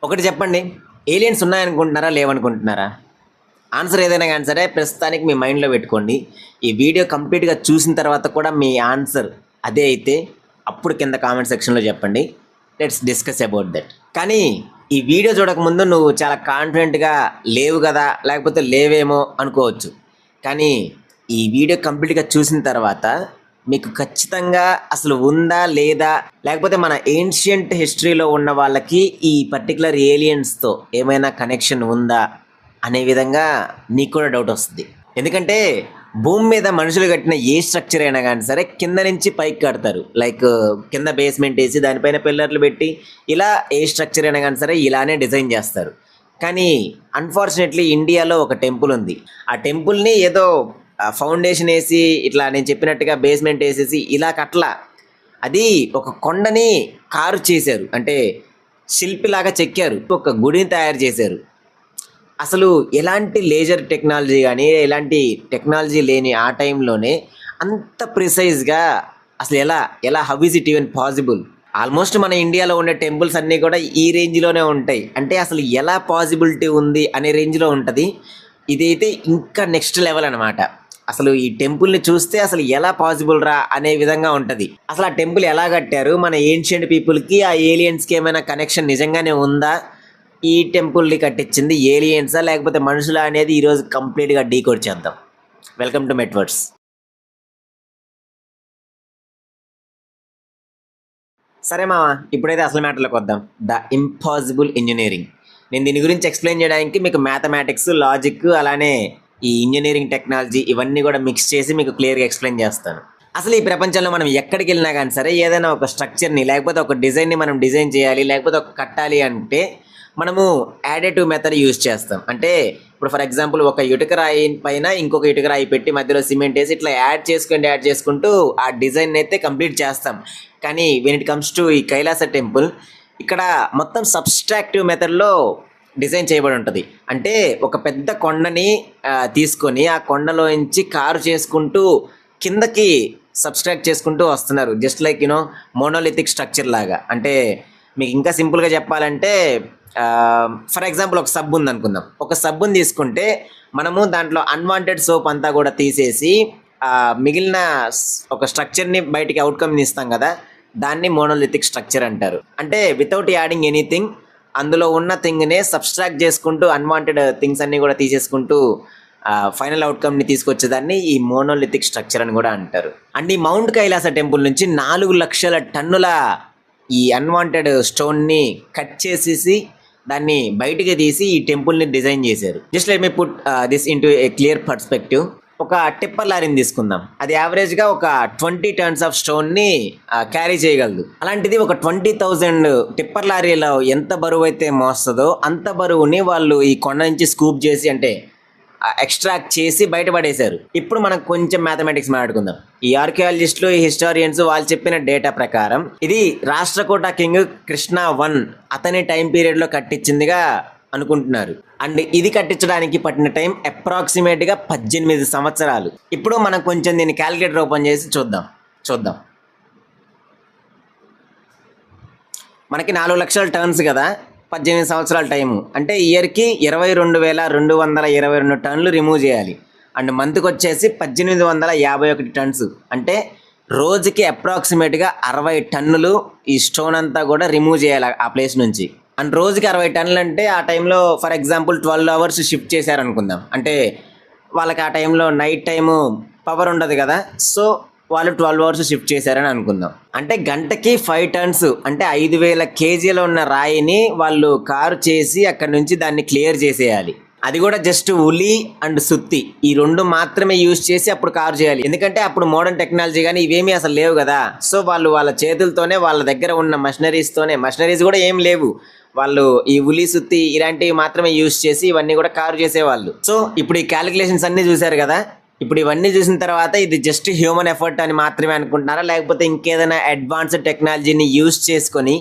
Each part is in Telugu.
ఒకటి చెప్పండి, ఏలియన్స్ ఉన్నాయనుకుంటున్నారా లేవనుకుంటున్నారా? ఆన్సర్ ఏదైనా కానీ సరే ప్రస్తుతానికి మీ మైండ్లో పెట్టుకోండి. ఈ వీడియో కంప్లీట్గా చూసిన తర్వాత కూడా మీ ఆన్సర్ అదే అయితే అప్పుడు కింద కామెంట్ సెక్షన్లో చెప్పండి. Let's discuss about that. కానీ ఈ వీడియో చూడకముందు నువ్వు చాలా కాన్ఫిడెంట్గా లేవు కదా, లేకపోతే లేవేమో అనుకోవచ్చు. కానీ ఈ వీడియో కంప్లీట్గా చూసిన తర్వాత మీకు ఖచ్చితంగా అసలు ఉందా లేదా, లేకపోతే మన ఏన్షియంట్ హిస్టరీలో ఉన్న వాళ్ళకి ఈ పర్టికులర్ ఏలియన్స్తో ఏమైనా కనెక్షన్ ఉందా అనే విధంగా నీకు కూడా డౌట్ వస్తుంది. ఎందుకంటే భూమి మీద మనుషులు కట్టిన ఏ స్ట్రక్చర్ అయినా కానీ సరే కింద నుంచి పైకి కడతారు. లైక్ కింద బేస్మెంట్ వేసి దానిపైన పిల్లర్లు పెట్టి ఇలా ఏ స్ట్రక్చర్ అయినా కానీ సరే ఇలానే డిజైన్ చేస్తారు. కానీ అన్ఫార్చునేట్లీ ఇండియాలో ఒక టెంపుల్ ఉంది. ఆ టెంపుల్ని ఏదో ఫౌండేషన్ వేసి ఇట్లా నేను చెప్పినట్టుగా బేస్మెంట్ వేసేసి ఇలా కట్ల, అది ఒక కొండని కారు చేశారు, అంటే శిల్పిలాగా చెక్కారు, ఒక గుడిని తయారు చేశారు. అసలు ఎలాంటి లేజర్ టెక్నాలజీ కానీ ఎలాంటి టెక్నాలజీ లేని ఆ టైంలోనే అంత ప్రిసైజ్గా అసలు ఎలా how is it even possible? Almost మన ఇండియాలో ఉండే టెంపుల్స్ అన్నీ కూడా ఈ రేంజ్లోనే ఉంటాయి. అంటే అసలు ఎలా పాసిబిలిటీ ఉంది అనే రేంజ్లో ఉంటుంది. ఇదైతే ఇంకా నెక్స్ట్ లెవెల్ అనమాట. అసలు ఈ టెంపుల్ని చూస్తే అసలు ఎలా పాసిబుల్ రా అనే విధంగా ఉంటుంది. అసలు ఆ టెంపుల్ ఎలా కట్టారు, మన ఏన్షియంట్ పీపుల్కి ఆ ఏలియన్స్కి ఏమైనా కనెక్షన్ నిజంగానే ఉందా, ఈ టెంపుల్ని కట్టించింది ఏలియన్సా లేకపోతే మనుషులా అనేది ఈరోజు కంప్లీట్గా డీకోడ్ చేద్దాం. వెల్కమ్ టు మెట్వర్డ్స్. సరే మామ, ఇప్పుడైతే అసలు మ్యాటర్లోకి వద్దాం. The impossible engineering. నేను దీని గురించి ఎక్స్ప్లెయిన్ చేయడానికి మీకు మ్యాథమెటిక్స్, లాజిక్, అలానే ఈ ఇంజనీరింగ్ టెక్నాలజీ ఇవన్నీ కూడా మిక్స్ చేసి మీకు క్లియర్గా ఎక్స్ప్లెయిన్ చేస్తాను. అసలు ఈ ప్రపంచంలో మనం ఎక్కడికి వెళ్ళినా కానీ సరే ఏదైనా ఒక స్ట్రక్చర్ని లేకపోతే ఒక డిజైన్ని మనం డిజైన్ చేయాలి, లేకపోతే ఒక కట్టాలి అంటే మనము యాడేటివ్ మెథడ్ యూజ్ చేస్తాం. అంటే ఇప్పుడు ఫర్ ఎగ్జాంపుల్ ఒక ఇటుక రాయి పైన ఇంకొక ఇటుక రాయి పెట్టి మధ్యలో సిమెంట్ వేసి ఇట్లా యాడ్ చేసుకుంటూ ఆ డిజైన్ అయితే కంప్లీట్ చేస్తాం. కానీ వెన్ ఇట్ కమ్స్ టు ఈ కైలాస టెంపుల్, ఇక్కడ మొత్తం సబ్స్ట్రాక్టివ్ మెథడ్లో డిజైన్ చేయబడి ఉంటుంది. అంటే ఒక పెద్ద కొండని తీసుకొని ఆ కొండలో నుంచి కారు చేసుకుంటూ కిందకి సబ్స్ట్రాక్ట్ చేసుకుంటూ వస్తున్నారు. జస్ట్ లైక్ మోనోలిథిక్ స్ట్రక్చర్ లాగా. అంటే మీకు ఇంకా సింపుల్గా చెప్పాలంటే ఫర్ ఎగ్జాంపుల్ ఒక సబ్బు ఉంది అనుకుందాం. ఒక సబ్బుని తీసుకుంటే మనము దాంట్లో అన్వాంటెడ్ సోప్ అంతా కూడా తీసేసి మిగిలిన ఒక స్ట్రక్చర్ని బయటికి అవుట్కమ్ని ఇస్తాం కదా, దాన్ని మోనోలిథిక్ స్ట్రక్చర్ అంటారు. అంటే వితౌట్ యాడింగ్ ఎనీథింగ్, అందులో ఉన్న థింగ్నే సబ్స్ట్రాక్ట్ చేసుకుంటూ అన్వాంటెడ్ థింగ్స్ అన్నీ కూడా తీసేసుకుంటూ ఫైనల్ అవుట్కమ్ని తీసుకొచ్చేదాన్ని ఈ మోనోలిథిక్ స్ట్రక్చర్ అని కూడా అంటారు. అండ్ ఈ మౌంట్ కైలాస టెంపుల్ నుంచి 4 లక్షల టన్నుల ఈ అన్వాంటెడ్ స్టోన్ని కట్ చేసేసి దాన్ని బయటికి తీసి ఈ టెంపుల్ని డిజైన్ చేశారు. Just let me put this into A clear perspective. ఒక టిప్పర్ లారీని తీసుకుందాం. అది యావరేజ్గా ఒక 20 టన్స్ ఆఫ్ స్టోన్ని క్యారీ చేయగలదు. అలాంటిది ఒక 20,000 టిప్పర్ లారీలో ఎంత బరువు అయితే మోస్తుందో అంత బరువుని వాళ్ళు ఈ కొండ నుంచి స్కూప్ చేసి, అంటే ఎక్స్ట్రాక్ట్ చేసి బయటపడేశారు. ఇప్పుడు మనం కొంచెం మ్యాథమెటిక్స్ మాట్లాడుకుందాం. ఈ ఆర్కియాలజిస్టులు, ఈ హిస్టారియన్స్ వాళ్ళు చెప్పిన డేటా ప్రకారం ఇది రాష్ట్రకూట కింగ్ కృష్ణ 1 అతని టైం పీరియడ్లో కట్టించిందిగా అనుకుంటున్నారు. అండ్ ఇది కట్టించడానికి పట్టిన టైం అప్రాక్సిమేట్గా 18 సంవత్సరాలు. ఇప్పుడు మనం కొంచెం దీన్ని క్యాలిక్యులేటర్ ఓపెన్ చేసి చూద్దాం. మనకి 4 లక్షల టర్న్స్ కదా, 18 సంవత్సరాల టైము అంటే ఇయర్కి 22,222 టన్నులు రిమూవ్ చేయాలి. అండ్ మంత్కి వచ్చేసి 1851 టన్స్. అంటే రోజుకి అప్రాక్సిమేట్గా 60 టన్నులు ఈ స్టోన్ అంతా కూడా రిమూవ్ చేయాలి ఆ ప్లేస్ నుంచి. అండ్ రోజుకి 60 టన్నులు అంటే ఆ టైంలో ఫర్ ఎగ్జాంపుల్ 12 అవర్స్ షిఫ్ట్ చేశారనుకుందాం. అంటే వాళ్ళకి ఆ టైంలో నైట్ టైము పవర్ ఉండదు కదా, సో వాళ్ళు 12 అవర్స్ షిఫ్ట్ చేశారని అనుకుందాం. అంటే గంటకి 5 టన్స్ అంటే 5,000 కేజీలు ఉన్న రాయిని వాళ్ళు కారు చేసి అక్కడి నుంచి దాన్ని క్లియర్ చేసేయాలి. అది కూడా జస్ట్ ఉలి అండ్ సుత్తి ఈ 2 మాత్రమే యూజ్ చేసి అప్పుడు కారు చేయాలి. ఎందుకంటే అప్పుడు మోడర్న్ టెక్నాలజీ కానీ ఇవేమీ అసలు లేవు కదా. సో వాళ్ళు వాళ్ళ చేతులతోనే, వాళ్ళ దగ్గర ఉన్న మషనరీస్ కూడా ఏం లేవు, వాళ్ళు ఈ ఉలి సుత్తి ఇలాంటివి మాత్రమే యూజ్ చేసి ఇవన్నీ కూడా కారు చేసేవాళ్ళు. సో ఇప్పుడు ఈ క్యాలిక్యులేషన్స్ అన్నీ చూశారు కదా. ఇప్పుడు ఇవన్నీ చూసిన తర్వాత ఇది జస్ట్ హ్యూమన్ ఎఫర్ట్ అని మాత్రమే అనుకుంటున్నారా, లేకపోతే ఇంకేదైనా అడ్వాన్స్డ్ టెక్నాలజీని యూజ్ చేసుకొని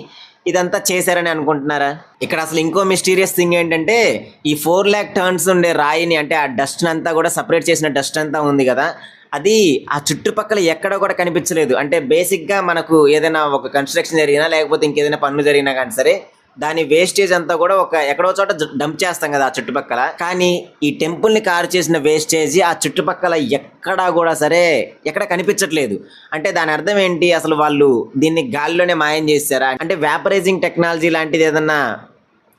ఇదంతా చేశారని అనుకుంటున్నారా? ఇక్కడ అసలు ఇంకో మిస్టీరియస్ థింగ్ ఏంటంటే ఈ 4 lakh టన్స్ ఉండే రాయిని, అంటే ఆ డస్ట్ అంతా కూడా సపరేట్ చేసిన డస్ట్ అంతా ఉంది కదా, అది ఆ చుట్టుపక్కల ఎక్కడ కూడా కనిపించలేదు. అంటే బేసిక్గా మనకు ఏదైనా ఒక కన్స్ట్రక్షన్ జరిగినా లేకపోతే ఇంకేదైనా పనులు జరిగినా కానీ సరే దాని వేస్టేజ్ అంతా కూడా ఒక ఎక్కడో చోట డంప్ చేస్తాం కదా ఆ చుట్టుపక్కల. కానీ ఈ టెంపుల్ ని కారు చేసిన వేస్టేజ్ ఆ చుట్టుపక్కల ఎక్కడా కూడా సరే ఎక్కడ కనిపించట్లేదు. అంటే దాని అర్థం ఏంటి, అసలు వాళ్ళు దీన్ని గాలిలోనే మాయం చేశారా? అంటే వ్యాపరైజింగ్ టెక్నాలజీ లాంటిది ఏదన్నా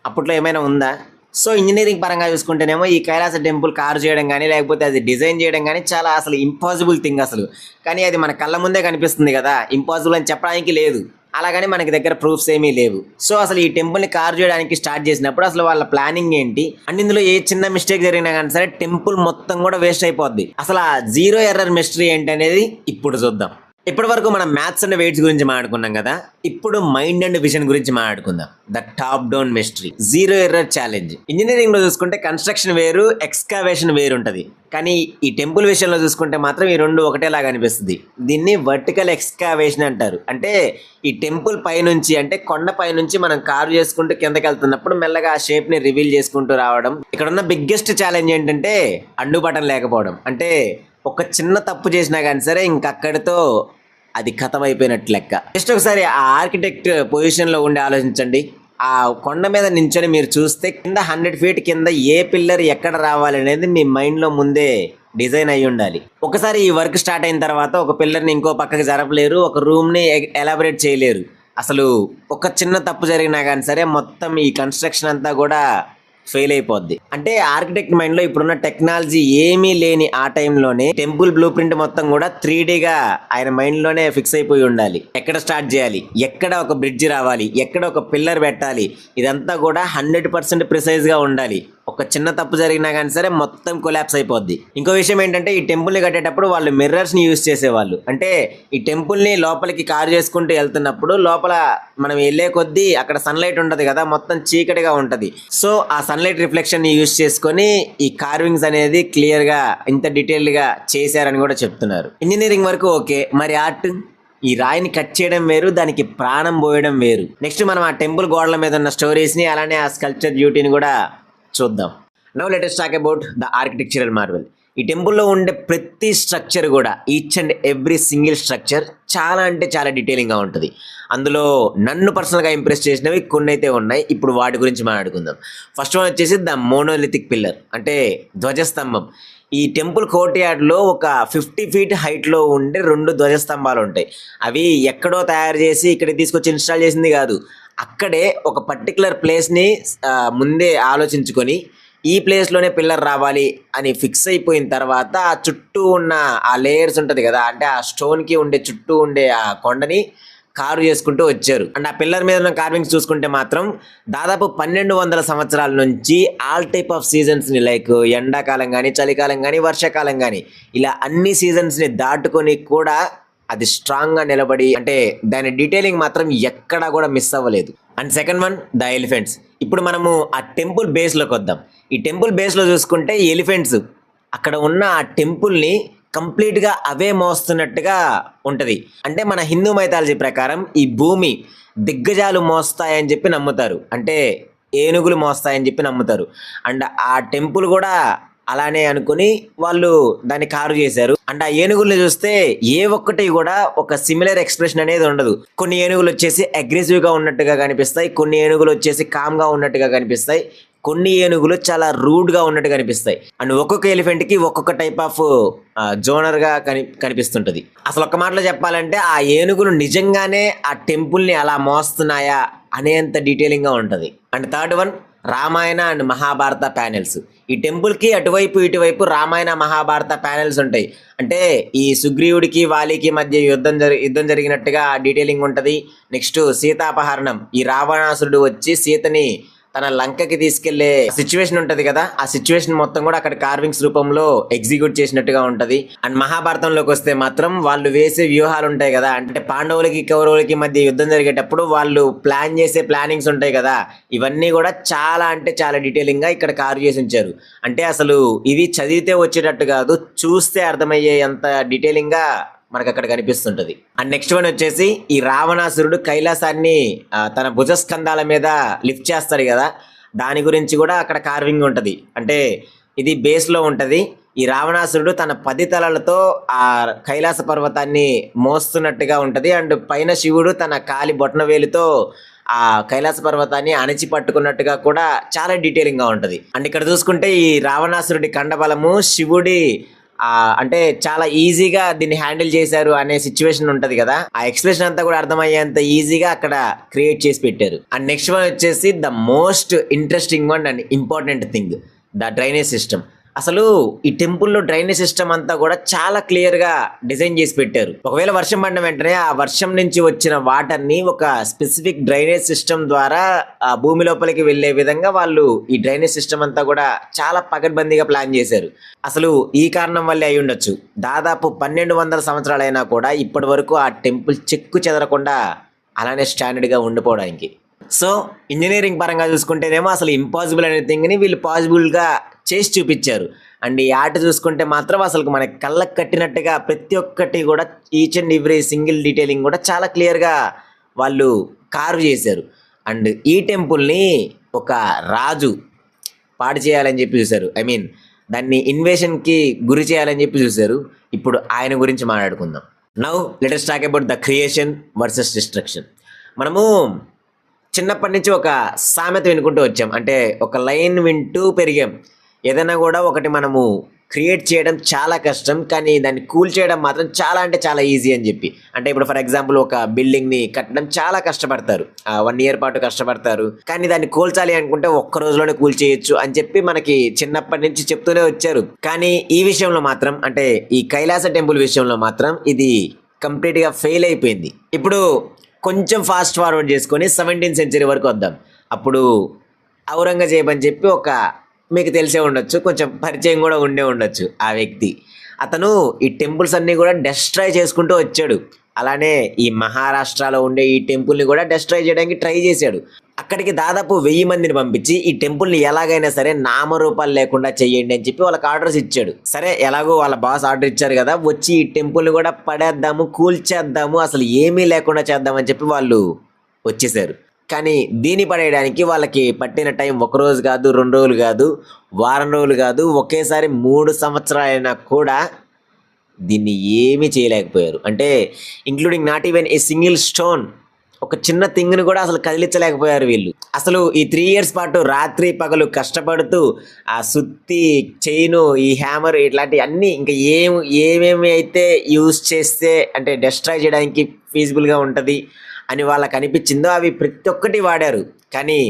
అప్పట్లో ఏమైనా ఉందా? సో ఇంజనీరింగ్ పరంగా చూసుకుంటేనేమో ఈ కైలాస టెంపుల్ కారు చేయడం కానీ లేకపోతే అది డిజైన్ చేయడం కానీ చాలా అసలు ఇంపాసిబుల్ థింగ్ అసలు. కానీ అది మన కళ్ళ ముందే కనిపిస్తుంది కదా, ఇంపాసిబుల్ అని చెప్పడానికి లేదు. అలాగని మనకి దగ్గర ప్రూఫ్స్ ఏమీ లేవు. సో అసలు ఈ టెంపుల్ని కారు చేయడానికి స్టార్ట్ చేసినప్పుడు అసలు వాళ్ళ ప్లానింగ్ ఏంటి, అండ్ ఇందులో ఏ చిన్న మిస్టేక్ జరిగినా కానీ సరే టెంపుల్ మొత్తం కూడా వేస్ట్ అయిపోద్ది. అసలు ఆ జీరో ఎర్రర్ మిస్టరీ ఏంటి అనేది ఇప్పుడు చూద్దాం. ఇప్పటి వరకు మనం మ్యాథ్స్ అండ్ వెయిట్స్ గురించి మాట్లాడుకున్నాం కదా, ఇప్పుడు మైండ్ అండ్ విజన్ గురించి మాట్లాడుకుందాం. The top down mystery, zero error challenge. Engineering లో చూసుకుంటే కన్స్ట్రక్షన్ వేరు, ఎక్స్కావేషన్ వేరు ఉంటది. కానీ ఈ టెంపుల్ విషయంలో చూసుకుంటే మాత్రం ఈ రెండు ఒకటేలాగా అనిపిస్తుంది. దీన్ని వర్టికల్ ఎక్స్కావేషన్ అంటారు. అంటే ఈ టెంపుల్ పైనుంచి, అంటే కొండ పైనుంచి మనం కారు చేసుకుంటూ కిందకి వెళ్తున్నప్పుడు మెల్లగా ఆ షేప్ ని రివీల్ చేసుకుంటూ రావడం. ఇక్కడ ఉన్న బిగ్గెస్ట్ ఛాలెంజ్ ఏంటంటే అండు బటన్ లేకపోవడం. అంటే ఒక చిన్న తప్పు చేసినా కానీ సరే ఇంకక్కడితో అది ఖతం అయిపోయినట్టు లెక్క. జస్ట్ ఒకసారి ఆ ఆర్కిటెక్ట్ పొజిషన్ లో ఉండి ఆలోచించండి. ఆ కొండ మీద నించొని మీరు చూస్తే కింద 100 feet కింద ఏ పిల్లర్ ఎక్కడ రావాలి అనేది మీ మైండ్ లో ముందే డిజైన్ అయి ఉండాలి. ఒకసారి ఈ వర్క్ స్టార్ట్ అయిన తర్వాత ఒక పిల్లర్ని ఇంకో పక్కకి జరపలేరు, ఒక రూమ్ ని ఎలాబరేట్ చేయలేరు. అసలు ఒక చిన్న తప్పు జరిగినా కానీ సరే మొత్తం ఈ కన్స్ట్రక్షన్ అంతా కూడా ఫెయిల్ అయిపోద్ది. అంటే ఆర్కిటెక్ట్ మైండ్ లో ఇప్పుడున్న టెక్నాలజీ ఏమీ లేని ఆ టైంలోనే టెంపుల్ బ్లూ ప్రింట్ మొత్తం కూడా 3Dగా ఆయన మైండ్ లోనే ఫిక్స్ అయిపోయి ఉండాలి. ఎక్కడ స్టార్ట్ చేయాలి, ఎక్కడ ఒక బ్రిడ్జ్ రావాలి, ఎక్కడ ఒక పిల్లర్ పెట్టాలి, ఇదంతా కూడా 100% ప్రిసైజ్ గా ఉండాలి. ఒక చిన్న తప్పు జరిగినా కానీ సరే మొత్తం కొలాప్స్ అయిపోద్ది. ఇంకో విషయం ఏంటంటే ఈ టెంపుల్ ని కట్టేటప్పుడు వాళ్ళు మిర్రర్స్ ని యూజ్ చేసేవాళ్ళు. అంటే ఈ టెంపుల్ ని లోపలికి కారు చేసుకుంటూ వెళ్తున్నప్పుడు లోపల మనం వెళ్ళే కొద్దీ అక్కడ సన్లైట్ ఉంటది కదా, మొత్తం చీకటిగా ఉంటది. సో ఆ సన్లైట్ రిఫ్లెక్షన్ ని యూజ్ చేసుకొని ఈ కార్వింగ్స్ అనేది క్లియర్ గా ఇంత డీటెయిల్డ్ గా చేశారని కూడా చెప్తున్నారు. ఇంజనీరింగ్ వరకు ఓకే, మరి ఆర్ట్, ఈ రాయిని కట్ చేయడం వేరు, దానికి ప్రాణం పోయడం వేరు. నెక్స్ట్ మనం ఆ టెంపుల్ గోడల మీద ఉన్న స్టోరీస్ ని అలానే ఆ స్కల్ప్చర్ బ్యూటీని కూడా చూద్దాం. Now let us talk about the architectural Marvel. ఈ టెంపుల్లో ఉండే ప్రతి స్ట్రక్చర్ కూడా, each and every single structure చాలా అంటే చాలా డీటెయిలింగ్గా ఉంటుంది. అందులో నన్ను పర్సనల్గా ఇంప్రెస్ చేసినవి కొన్ని అయితే ఉన్నాయి. ఇప్పుడు వాటి గురించి మాట్లాడుకుందాం. ఫస్ట్ వన్ వచ్చేసి ద మోనోలిథిక్ పిల్లర్, అంటే ధ్వజస్తంభం. ఈ టెంపుల్ కోర్ట్యార్డ్లో ఒక 50 feet హైట్లో ఉండే 2 ధ్వజస్తంభాలు ఉంటాయి. అవి ఎక్కడో తయారు చేసి ఇక్కడ తీసుకొచ్చి ఇన్స్టాల్ చేసింది కాదు, అక్కడే ఒక పర్టికులర్ ప్లేస్ని ముందే ఆలోచించుకొని ఈ ప్లేస్లోనే పిల్లర్ రావాలి అని ఫిక్స్ అయిపోయిన తర్వాత ఆ చుట్టూ ఉన్న ఆ లేయర్స్ ఉంటుంది కదా, అంటే ఆ స్టోన్కి ఉండే చుట్టూ ఉండే ఆ కొండని కారు చేసుకుంటూ వచ్చారు. అండ్ ఆ పిల్లర్ మీద ఉన్న కార్వింగ్స్ చూసుకుంటే మాత్రం దాదాపు 1200 సంవత్సరాల నుంచి ఆల్ టైప్ ఆఫ్ సీజన్స్ని, లైక్ ఎండాకాలం కానీ, చలికాలం కానీ, వర్షాకాలం కానీ, ఇలా అన్ని సీజన్స్ని దాటుకొని కూడా అది స్ట్రాంగ్గా నిలబడి, అంటే దాని డీటెయిలింగ్ మాత్రం ఎక్కడా కూడా మిస్ అవ్వలేదు. And second one the elephants. ఇప్పుడు మనము ఆ టెంపుల్ బేస్లోకి వద్దాం. ఈ టెంపుల్ బేస్లో చూసుకుంటే ఎలిఫెంట్స్ అక్కడ ఉన్న ఆ టెంపుల్ని కంప్లీట్గా అవే మోస్తున్నట్టుగా ఉంటుంది. అంటే మన హిందూ మైథాలజీ ప్రకారం ఈ భూమి దిగ్గజాలు మోస్తాయని చెప్పి నమ్ముతారు, అంటే ఏనుగులు మోస్తాయని చెప్పి నమ్ముతారు. అండ్ ఆ టెంపుల్ కూడా అలానే అనుకుని వాళ్ళు దాన్ని కారు చేశారు. అండ్ ఆ ఏనుగుల్ని చూస్తే ఏ ఒక్కటి కూడా ఒక సిమిలర్ ఎక్స్ప్రెషన్ అనేది ఉండదు. కొన్ని ఏనుగులు వచ్చేసి అగ్రెసివ్గా ఉన్నట్టుగా కనిపిస్తాయి, కొన్ని ఏనుగులు వచ్చేసి కామ్గా ఉన్నట్టుగా కనిపిస్తాయి, కొన్ని ఏనుగులు చాలా రూడ్గా ఉన్నట్టు కనిపిస్తాయి. అండ్ ఒక్కొక్క ఎలిఫెంట్కి ఒక్కొక్క టైప్ ఆఫ్ జోనర్గా కనిపిస్తుంటుంది. అసలు ఒక్క మాటలో చెప్పాలంటే ఆ ఏనుగులు నిజంగానే ఆ టెంపుల్ని అలా మోస్తున్నాయా అనేంత డీటెయిలింగ్గా ఉంటుంది. And third one Ramayana and Mahabharata panels. ఈ టెంపుల్కి అటువైపు ఇటువైపు రామాయణ మహాభారత ప్యానెల్స్ ఉంటాయి. అంటే ఈ సుగ్రీవుడికి వాలికి మధ్య యుద్ధం జరిగినట్టుగా డీటెయిలింగ్ ఉంటుంది. నెక్స్ట్ సీతాపహరణం, ఈ రావణాసురుడు వచ్చి సీతని తన లంకకి తీసుకెళ్లే సిచ్యువేషన్ ఉంటది కదా, ఆ సిచ్యువేషన్ మొత్తం కూడా అక్కడ కార్వింగ్స్ రూపంలో ఎగ్జిక్యూట్ చేసినట్టుగా ఉంటది. అండ్ మహాభారతంలోకి వస్తే మాత్రం వాళ్ళు వేసే వ్యూహాలు ఉంటాయి కదా, అంటే పాండవులకి కౌరవులకి మధ్య యుద్ధం జరిగేటప్పుడు వాళ్ళు ప్లాన్ చేసే ప్లానింగ్స్ ఉంటాయి కదా, ఇవన్నీ కూడా చాలా అంటే చాలా డీటెయిలింగ్ గా ఇక్కడ కారు చేసి ఉంచారు. అంటే అసలు ఇవి చదివితే వచ్చేటట్టు కాదు, చూస్తే అర్థమయ్యే అంత డీటెయిలింగ్ గా మనకు అక్కడ కనిపిస్తుంటది. అండ్ నెక్స్ట్ వన్ వచ్చేసి ఈ రావణాసురుడు కైలాసాన్ని తన భుజస్కంధాల మీద లిఫ్ట్ చేస్తాడు కదా, దాని గురించి కూడా అక్కడ కార్వింగ్ ఉంటది. అంటే ఇది బేస్ లో ఉంటది. ఈ రావణాసురుడు తన 10 తలలతో ఆ కైలాస పర్వతాన్ని మోస్తున్నట్టుగా ఉంటది. అండ్ పైన శివుడు తన కాలి బొటన వేలితో ఆ కైలాస పర్వతాన్ని అణచి పట్టుకున్నట్టుగా కూడా చాలా డీటెయిలింగ్ గా ఉంటది. అండ్ ఇక్కడ చూసుకుంటే ఈ రావణాసురుడి కండబలము శివుడి అంటే చాలా ఈజీగా దీన్ని హ్యాండిల్ చేశారు అనే సిచ్యువేషన్ ఉంటది కదా, ఆ ఎక్స్ప్రెషన్ అంతా కూడా అర్థమయ్యేంత ఈజీగా అక్కడ క్రియేట్ చేసి పెట్టారు. అండ్ నెక్స్ట్ వన్ వచ్చేసి the most interesting one and important thing, the drainage system. అసలు ఈ టెంపుల్లో డ్రైనేజ్ సిస్టమ్ అంతా కూడా చాలా క్లియర్ గా డిజైన్ చేసి పెట్టారు. ఒకవేళ వర్షం పడిన వెంటనే ఆ వర్షం నుంచి వచ్చిన వాటర్ ని ఒక స్పెసిఫిక్ డ్రైనేజ్ సిస్టమ్ ద్వారా ఆ భూమి లోపలికి వెళ్లే విధంగా వాళ్ళు ఈ డ్రైనేజ్ సిస్టమ్ అంతా కూడా చాలా పకడ్బందీగా ప్లాన్ చేశారు. అసలు ఈ కారణం వల్లే అయి ఉండొచ్చు దాదాపు 1200 సంవత్సరాలైనా కూడా ఇప్పటి వరకు ఆ టెంపుల్ చెక్కు చెదరకుండా అలానే స్టాండర్డ్ గా ఉండిపోవడానికి. సో ఇంజనీరింగ్ పరంగా చూసుకుంటేనేమో అసలు ఇంపాసిబుల్ అనే థింగ్ని వీళ్ళు పాసిబుల్గా చేసి చూపించారు. అండ్ ఈ ఆర్ట్ చూసుకుంటే మాత్రం అసలు మన కళ్ళకు కట్టినట్టుగా ప్రతి ఒక్కటి కూడా each and every single detailing కూడా చాలా క్లియర్గా వాళ్ళు కార్వ్ చేశారు. అండ్ ఈ టెంపుల్ని ఒక రాజు పాడు చేయాలని చెప్పి చూశారు, ఐ మీన్ దాన్ని ఇన్వేషన్కి గురి చేయాలని చెప్పి చూశారు. ఇప్పుడు ఆయన గురించి మాట్లాడుకుందాం. Now let us talk about the creation versus destruction. మనము చిన్నప్పటి నుంచి ఒక సామెత వినుకుంటూ వచ్చాం, అంటే ఒక లైన్ వింటూ పెరిగాం. ఏదైనా కూడా ఒకటి మనము క్రియేట్ చేయడం చాలా కష్టం, కానీ దాన్ని కూల్ చేయడం మాత్రం చాలా అంటే చాలా ఈజీ అని చెప్పి. అంటే ఇప్పుడు ఫర్ ఎగ్జాంపుల్ ఒక బిల్డింగ్ని కట్టడం చాలా కష్టపడతారు, 1 year పాటు కష్టపడతారు, కానీ దాన్ని కూల్చాలి అనుకుంటే ఒక్క రోజులోనే కూల్ చేయొచ్చు అని చెప్పి మనకి చిన్నప్పటి నుంచి చెప్తూనే వచ్చారు. కానీ ఈ విషయంలో మాత్రం, అంటే ఈ కైలాస టెంపుల్ విషయంలో మాత్రం ఇది కంప్లీట్గా ఫెయిల్ అయిపోయింది. ఇప్పుడు కొంచెం ఫాస్ట్ ఫార్వర్డ్ చేసుకొని 17th century వరకు వద్దాం. అప్పుడు ఔరంగజేబ్ అని చెప్పి ఒక, మీకు తెలిసే ఉండొచ్చు, కొంచెం పరిచయం కూడా ఉండే ఉండొచ్చు ఆ వ్యక్తి. అతను ఈ టెంపుల్స్ అన్నీ కూడా డెస్ట్రాయ్ చేసుకుంటూ వచ్చాడు. అలానే ఈ మహారాష్ట్రలో ఉండే ఈ టెంపుల్ని కూడా డెస్ట్రాయ్ చేయడానికి ట్రై చేశాడు. అక్కడికి దాదాపు 1000 మందిని పంపించి ఈ టెంపుల్ని ఎలాగైనా సరే నామరూపాలు లేకుండా చెయ్యండి అని చెప్పి వాళ్ళకి ఆర్డర్స్ ఇచ్చాడు. సరే ఎలాగో వాళ్ళ బాస్ ఆర్డర్ ఇచ్చారు కదా, వచ్చి ఈ టెంపుల్ని కూడా పడేద్దాము, కూల్చేద్దాము, అసలు ఏమీ లేకుండా చేద్దామని చెప్పి వాళ్ళు వచ్చేసారు. కానీ దీన్ని పడేయడానికి వాళ్ళకి పట్టిన టైం 1 రోజు కాదు, 2 రోజులు కాదు, వారం రోజులు కాదు, ఒకేసారి 3 సంవత్సరాలైనా కూడా దీన్ని ఏమీ చేయలేకపోయారు. అంటే including not even a single stone, ఒక చిన్న థింగ్ని కూడా అసలు కదిలించలేకపోయారు వీళ్ళు. అసలు ఈ 3 years పాటు రాత్రి పగలు కష్టపడుతూ ఆ సుత్తి, చైను, ఈ హ్యామర్ ఇట్లాంటి అన్నీ ఇంకా ఏమేమి అయితే యూజ్ చేస్తే అంటే డెస్ట్రాయ్ చేయడానికి ఫీజిబుల్గా ఉంటుంది అని వాళ్ళకి అనిపించిందో అవి ప్రతి ఒక్కటి వాడారు. కానీ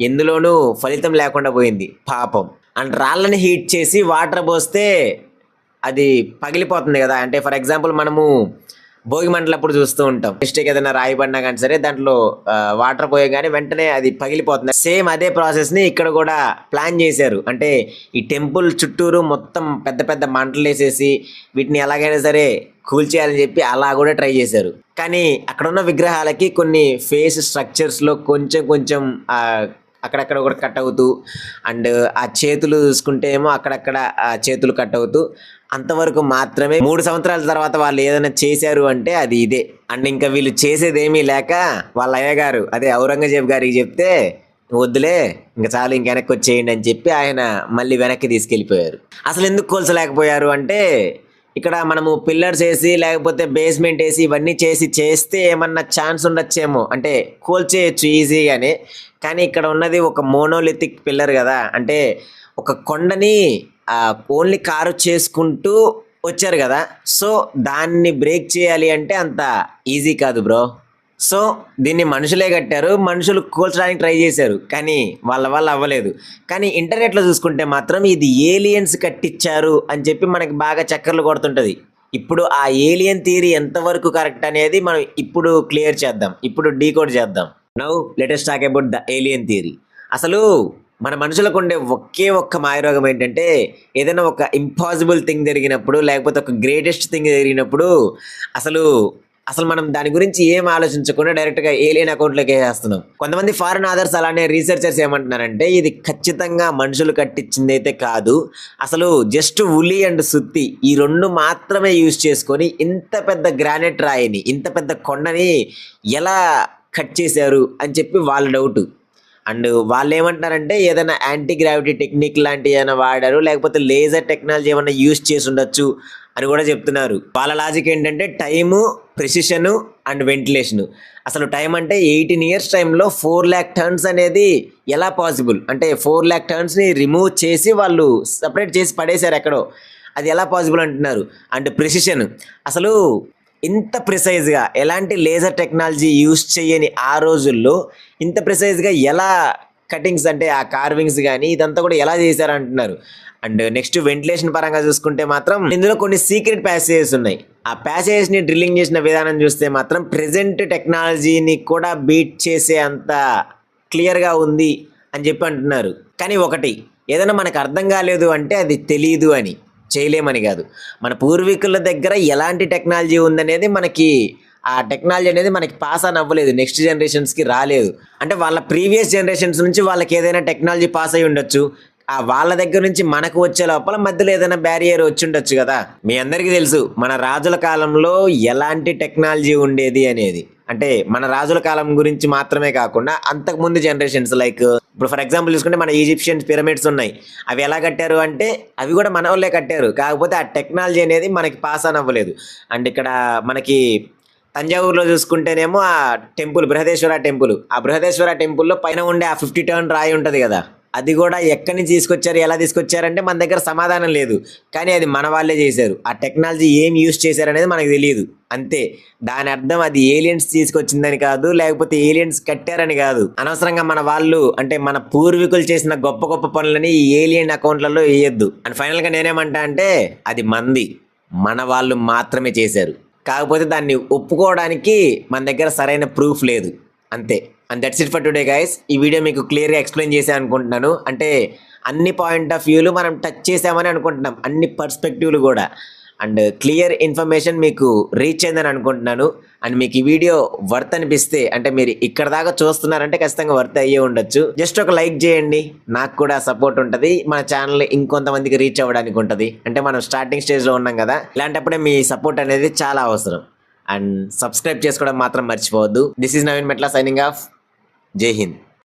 ఎందులోనూ ఫలితం లేకుండా పోయింది పాపం. అండ్ రాళ్ళని హీట్ చేసి వాటర్ పోస్తే అది పగిలిపోతుంది కదా. అంటే ఫర్ ఎగ్జాంపుల్ మనము భోగి మంటలప్పుడు చూస్తూ ఉంటాం, మిస్టేక్ ఏదైనా రాయి పడినా కానీ సరే దాంట్లో వాటర్ పోయగానే వెంటనే అది పగిలిపోతుంది. సేమ్ అదే ప్రాసెస్ని ఇక్కడ కూడా ప్లాన్ చేశారు. అంటే ఈ టెంపుల్ చుట్టూరు మొత్తం పెద్ద పెద్ద మంటలు వేసేసి వీటిని ఎలాగైనా సరే కూల్చేయాలని చెప్పి అలా కూడా ట్రై చేశారు. కానీ అక్కడ ఉన్న విగ్రహాలకి కొన్ని ఫేస్ స్ట్రక్చర్స్లో కొంచెం కొంచెం అక్కడక్కడ కూడా కట్ అవుతూ, అండ్ ఆ చేతులు చూసుకుంటే ఏమో అక్కడక్కడ ఆ చేతులు కట్ అవుతూ, అంతవరకు మాత్రమే. 3 సంవత్సరాల తర్వాత వాళ్ళు ఏదైనా చేశారు అంటే అది ఇదే. అండ్ ఇంకా వీళ్ళు చేసేది ఏమీ లేక వాళ్ళ అయ్యగారు, అదే ఔరంగజేబ్ గారికి చెప్తే వద్దులే ఇంకా చాలు, ఇంక వెనక్కి వచ్చేయండి అని చెప్పి ఆయన మళ్ళీ వెనక్కి తీసుకెళ్ళిపోయారు. అసలు ఎందుకు కూల్చలేకపోయారు అంటే, ఇక్కడ మనము పిల్లర్స్ వేసి లేకపోతే బేస్మెంట్ వేసి ఇవన్నీ చేస్తే ఏమన్నా ఛాన్స్ ఉండొచ్చేమో, అంటే కూల్చేయచ్చు ఈజీగానే. కానీ ఇక్కడ ఉన్నది ఒక మోనోలిథిక్ పిల్లర్ కదా, అంటే ఒక కొండని ఓన్లీ కారు చేసుకుంటూ వచ్చారు కదా. సో దాన్ని బ్రేక్ చేయాలి అంటే అంత ఈజీ కాదు బ్రో. సో దీన్ని మనుషులే కట్టారు, మనుషులు కూల్చడానికి ట్రై చేశారు, కానీ వాళ్ళ వల్ల అవ్వలేదు. కానీ ఇంటర్నెట్లో చూసుకుంటే మాత్రం ఇది ఏలియన్స్ కట్టించారు అని చెప్పి మనకి బాగా చక్కర్లు కొడుతుంటుంది. ఇప్పుడు ఆ ఏలియన్ థియరీ ఎంతవరకు కరెక్ట్ అనేది మనం ఇప్పుడు క్లియర్ చేద్దాం, ఇప్పుడు డీకోడ్ చేద్దాం. Now let us talk about the alien theory. అసలు మన మనుషులకు ఉండే ఒక్క మాయరోగం ఏంటంటే, ఏదైనా ఒక ఇంపాసిబుల్ థింగ్ జరిగినప్పుడు లేకపోతే ఒక గ్రేటెస్ట్ థింగ్ జరిగినప్పుడు అసలు మనం దాని గురించి ఏం ఆలోచించకుండా డైరెక్ట్గా ఏలియన్ అకౌంట్లోకి వేసేస్తున్నాం. కొంతమంది ఫారిన్ ఆథర్స్ అలానే రీసెర్చర్స్ ఏమంటున్నారంటే, ఇది ఖచ్చితంగా మనుషులు కట్టించింది అయితే కాదు, అసలు జస్ట్ ఉలి అండ్ సుత్తి ఈ 2 మాత్రమే యూజ్ చేసుకొని ఇంత పెద్ద గ్రానైట్ రాయిని, ఇంత పెద్ద కొండని ఎలా కట్ చేశారు అని చెప్పి వాళ్ళ డౌట్. అండ్ వాళ్ళు ఏమంటున్నారంటే, ఏదైనా యాంటీ గ్రావిటీ టెక్నిక్ లాంటివి ఏమైనా వాడారు, లేకపోతే లేజర్ టెక్నాలజీ ఏమైనా యూజ్ చేసి ఉండొచ్చు అని కూడా చెప్తున్నారు. వాళ్ళ లాజిక్ ఏంటంటే, టైము ప్రెసిషను అండ్ వెంటిలేషను. అసలు టైం అంటే 18 ఇయర్స్ టైంలో 4 lakh టర్న్స్ అనేది ఎలా పాసిబుల్? అంటే 4 lakh టర్న్స్ని రిమూవ్ చేసి వాళ్ళు సపరేట్ చేసి పడేశారు ఎక్కడో. అది ఎలా పాసిబుల్ అంటున్నారు. అండ్ ప్రెసిషన్ అసలు ఇంత ప్రిసైజ్గా ఎలాంటి లేజర్ టెక్నాలజీ యూస్ చేయని ఆ రోజుల్లో ఇంత ప్రిసైజ్గా ఎలా కటింగ్స్ అంటే ఆ కార్వింగ్స్ కానీ ఇదంతా కూడా ఎలా చేశారు అంటున్నారు. అండ్ నెక్స్ట్ వెంటిలేషన్ పరంగా చూసుకుంటే మాత్రం ఇందులో కొన్ని సీక్రెట్ ప్యాసేజెస్ ఉన్నాయి. ఆ ప్యాసేజెస్ని డ్రిల్లింగ్ చేసిన విధానం చూస్తే మాత్రం ప్రెజెంట్ టెక్నాలజీని కూడా బీట్ చేసే అంత క్లియర్గా ఉంది అని చెప్పి అంటున్నారు. కానీ ఒకటి ఏదైనా మనకు అర్థం కాలేదు అంటే అది తెలియదు అని, చేయలేమని కాదు. మన పూర్వీకుల దగ్గర ఎలాంటి టెక్నాలజీ ఉందనేది మనకి ఆ టెక్నాలజీ అనేది మనకి పాస్ అని అవ్వలేదు, నెక్స్ట్ జనరేషన్స్కి రాలేదు. అంటే వాళ్ళ ప్రీవియస్ జనరేషన్స్ నుంచి వాళ్ళకి ఏదైనా టెక్నాలజీ పాస్ అయి ఉండొచ్చు. ఆ వాళ్ళ దగ్గర నుంచి మనకు వచ్చే లోపల మధ్యలో ఏదైనా బ్యారియర్ వచ్చి ఉండొచ్చు కదా. మీ అందరికీ తెలుసు మన రాజుల కాలంలో ఎలాంటి టెక్నాలజీ ఉండేది అనేది. అంటే మన రాజుల కాలం గురించి మాత్రమే కాకుండా అంతకుముందు జనరేషన్స్ లైక్ ఇప్పుడు ఫర్ ఎగ్జాంపుల్ చూసుకుంటే మన ఈజిప్షియన్ పిరమిడ్స్ ఉన్నాయి. అవి ఎలా కట్టారు అంటే అవి కూడా మన వాళ్ళే కట్టారు. కాకపోతే ఆ టెక్నాలజీ అనేది మనకి పాస్ అని అవ్వలేదు. అండ్ ఇక్కడ మనకి తంజావూరులో చూసుకుంటేనేమో ఆ టెంపుల్ బృహదేశ్వర టెంపుల్, ఆ బృహదేశ్వర టెంపుల్లో పైన ఉండే ఆ 50 టర్న్ రాయి ఉంటుంది కదా, అది కూడా ఎక్కడి నుంచి తీసుకొచ్చారు, ఎలా తీసుకొచ్చారంటే మన దగ్గర సమాధానం లేదు. కానీ అది మన వాళ్ళే చేశారు. ఆ టెక్నాలజీ ఏం యూస్ చేశారు అనేది మనకు తెలియదు అంతే. దాని అర్థం అది ఏలియన్స్ తీసుకొచ్చిందని కాదు, లేకపోతే ఏలియన్స్ కట్టారని కాదు. అనవసరంగా మన వాళ్ళు అంటే మన పూర్వీకులు చేసిన గొప్ప గొప్ప పనులని ఈ ఏలియన్ అకౌంట్లలో వేయొద్దు. అండ్ ఫైనల్గా నేనేమంటా అంటే అది మన వాళ్ళు మాత్రమే చేశారు. కాకపోతే దాన్ని ఒప్పుకోవడానికి మన దగ్గర సరైన ప్రూఫ్ లేదు అంతే. And that's it for today guys. ఈ వీడియో మీకు క్లియర్గా ఎక్స్ప్లెయిన్ చేశాను అనుకుంటున్నాను. అంటే అన్ని పాయింట్ ఆఫ్ వ్యూలు మనం టచ్ చేసామని అనుకుంటున్నాం, అన్ని పర్స్పెక్టివ్లు కూడా. అండ్ క్లియర్ ఇన్ఫర్మేషన్ మీకు రీచ్ అయిందని అనుకుంటున్నాను. అండ్ మీకు ఈ వీడియో వర్త్ అనిపిస్తే అంటే మీరు ఇక్కడ దాకా చూస్తున్నారంటే ఖచ్చితంగా వర్త్ అయ్యే ఉండొచ్చు. జస్ట్ ఒక లైక్ చేయండి, నాకు కూడా సపోర్ట్ ఉంటుంది, మన ఛానల్ ఇంకొంతమందికి రీచ్ అవ్వడానికి ఉంటుంది. అంటే మనం స్టార్టింగ్ స్టేజ్లో ఉన్నాం కదా, ఇలాంటప్పుడే మీ సపోర్ట్ అనేది చాలా అవసరం. అండ్ సబ్స్క్రైబ్ చేసుకోవడం మాత్రం మర్చిపోవద్దు. దిస్ ఈజ్ నవీన్ మెట్ల సైనింగ్ ఆఫ్. జై హింద్.